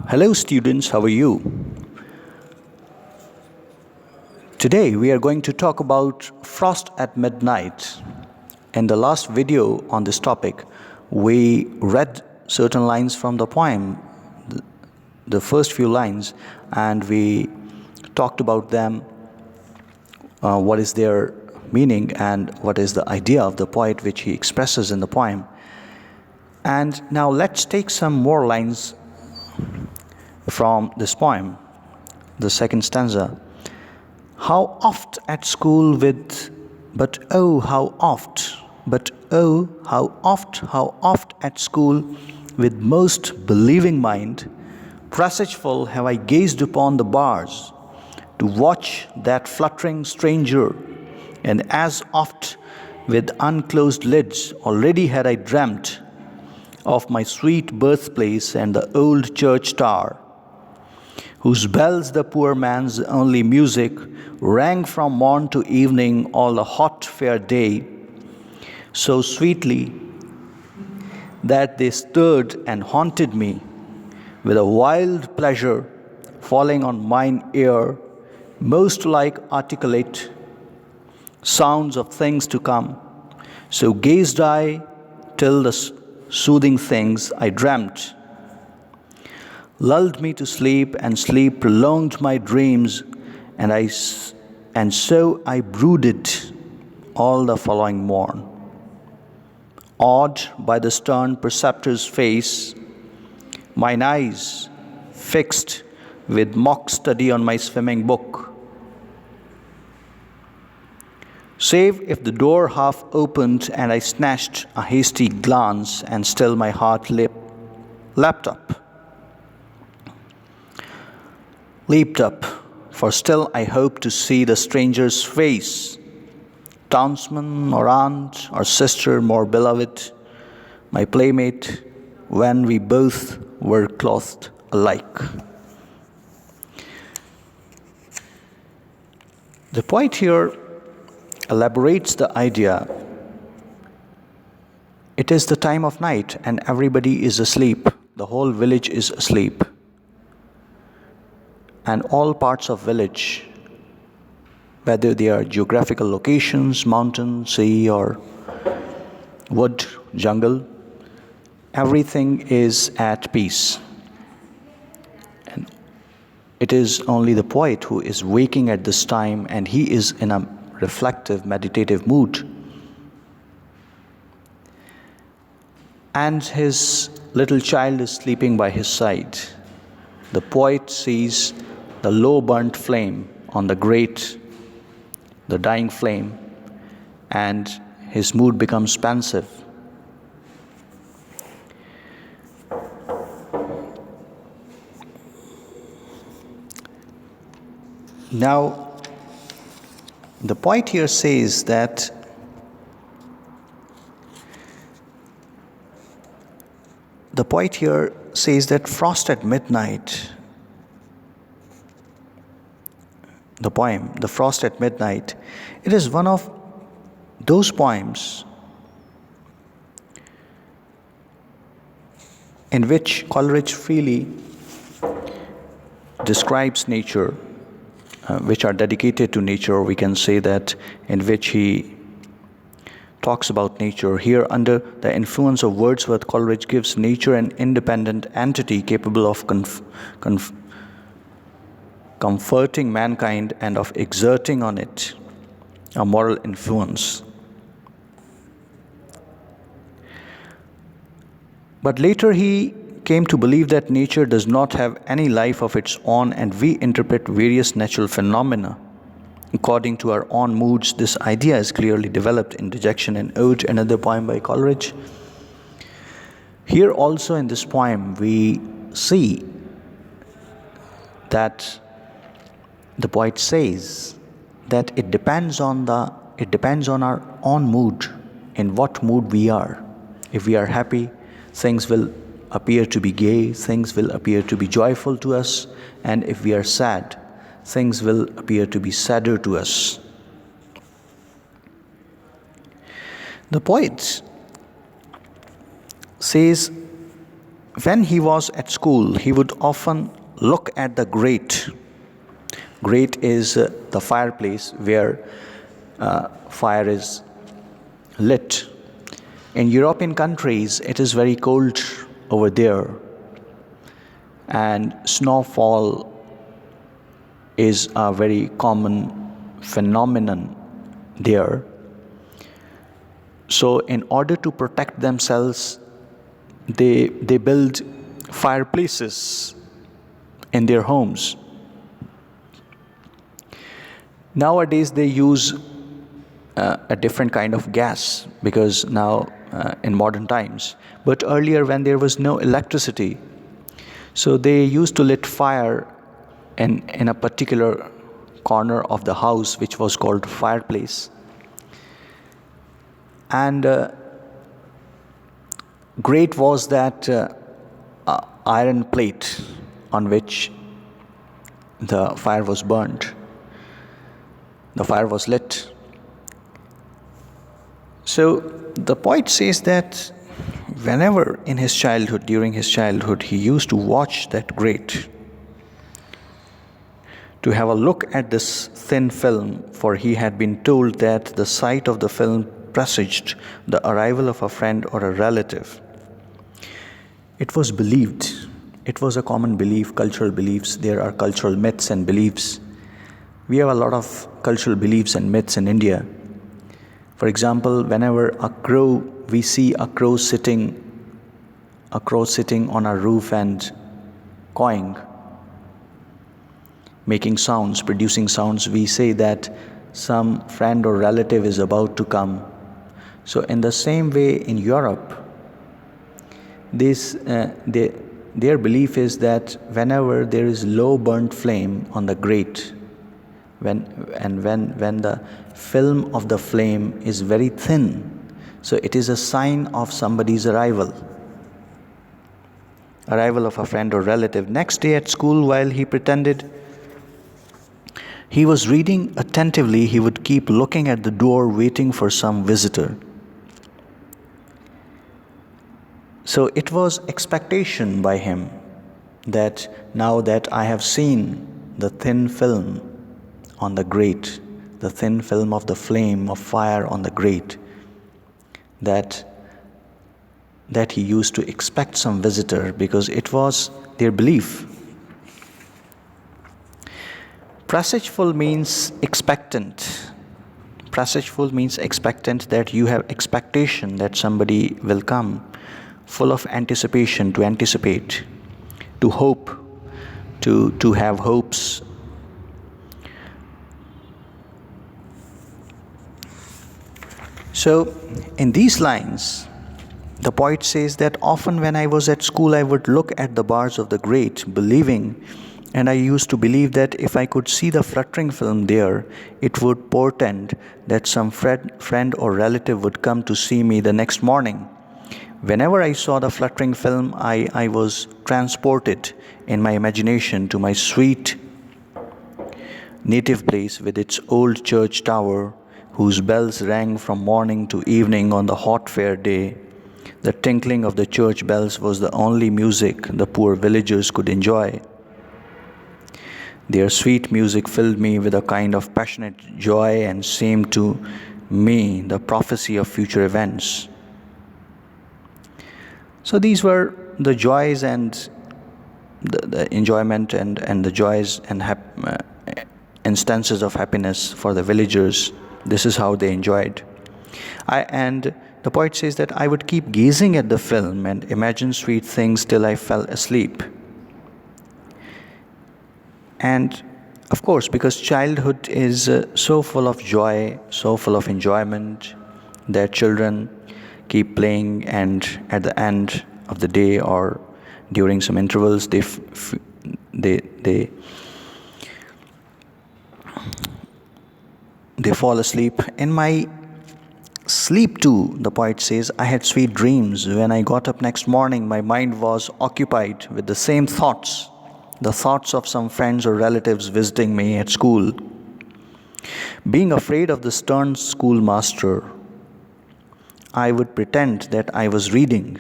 Hello students, how are you? Today we are going to talk about frost at midnight. In the last video on this topic, we read certain lines from the poem, the first few lines, and we talked about them, what is their meaning and what is the idea of the poet which he expresses in the poem. And now let's take some more lines from this poem, the second stanza. How oft at school but oh how oft, how oft at school with most believing mind, presageful have I gazed upon the bars, to watch that fluttering stranger, and as oft with unclosed lids already had I dreamt of my sweet birthplace and the old church tower, whose bells the poor man's only music rang from morn to evening all the hot fair day, so sweetly that they stirred and haunted me with a wild pleasure falling on mine ear, most like articulate sounds of things to come. So gazed I till the soothing things I dreamt lulled me to sleep, and sleep prolonged my dreams, and so I brooded all the following morn. Awed by the stern preceptor's face, mine eyes fixed with mock study on my swimming book, save if the door half opened and I snatched a hasty glance, and still my heart leapt up, for still I hope to see the stranger's face, townsman or aunt or sister more beloved, my playmate, when we both were clothed alike. The poet here elaborates the idea. It is the time of night and everybody is asleep. The whole village is asleep. And all parts of village, whether they are geographical locations, mountain, sea, or wood, jungle, everything is at peace. And it is only the poet who is waking at this time, and he is in a reflective, meditative mood. And his little child is sleeping by his side. The poet sees the low burnt flame on the grate, the dying flame, and his mood becomes pensive. Now, the poet here says that frost at midnight, the poem, The Frost at Midnight, it is one of those poems in which Coleridge freely describes nature, which are dedicated to nature, or we can say that in which he talks about nature. Here, under the influence of Wordsworth, Coleridge gives nature an independent entity capable of comforting mankind and of exerting on it a moral influence. But later he came to believe that nature does not have any life of its own, and we interpret various natural phenomena according to our own moods. This idea is clearly developed in Dejection and Ode, another poem by Coleridge. Here also in this poem we see that the poet says that it depends on our own mood, in what mood we are. If we are happy, things will appear to be gay, things will appear to be joyful to us, and if we are sad, things will appear to be sadder to us. The poet says when he was at school, he would often look at the grate. Grate is the fireplace where fire is lit. In European countries, it is very cold over there, and snowfall is a very common phenomenon there. So, in order to protect themselves, they build fireplaces in their homes. Nowadays, they use a different kind of gas, because now in modern times. But earlier, when there was no electricity, so they used to lit fire in a particular corner of the house, which was called fireplace. And grate was that iron plate on which the fire was burnt. The fire was lit. So the poet says that whenever in his childhood, during his childhood, he used to watch that grate, to have a look at this thin film, for he had been told that the sight of the film presaged the arrival of a friend or a relative. It was believed, it was a common belief, cultural beliefs. There are cultural myths and beliefs. We have a lot of cultural beliefs and myths in India. For example, whenever we see a crow sitting on a roof and cawing, making sounds, producing sounds, we say that some friend or relative is about to come. So in the same way, in Europe, their belief is that whenever there is low burnt flame on the grate, when the film of the flame is very thin, so it is a sign of somebody's arrival of a friend or relative. Next day at school, while he pretended he was reading attentively, he would keep looking at the door, waiting for some visitor. So it was expectation by him that now that I have seen the thin film on the grate, the thin film of the flame of fire on the grate, that he used to expect some visitor, because it was their belief. Presageful means expectant. Presageful means expectant, that you have expectation that somebody will come, full of anticipation, to anticipate, to hope, to have hopes. So, in these lines, the poet says that often when I was at school, I would look at the bars of the grate, and I used to believe that if I could see the fluttering film there, it would portend that some friend or relative would come to see me the next morning. Whenever I saw the fluttering film, I was transported in my imagination to my sweet native place with its old church tower, whose bells rang from morning to evening on the hot fair day. The tinkling of the church bells was the only music the poor villagers could enjoy. Their sweet music filled me with a kind of passionate joy and seemed to me the prophecy of future events. So these were the joys and the enjoyment and the joys and instances of happiness for the villagers. This is how they enjoyed. And the poet says that I would keep gazing at the film and imagine sweet things till I fell asleep. And of course, because childhood is so full of joy, so full of enjoyment, that children keep playing, and at the end of the day or during some intervals, they fall asleep. In my sleep too, the poet says, I had sweet dreams. When I got up next morning, my mind was occupied with the same thoughts, the thoughts of some friends or relatives visiting me at school. Being afraid of the stern schoolmaster, I would pretend that I was reading.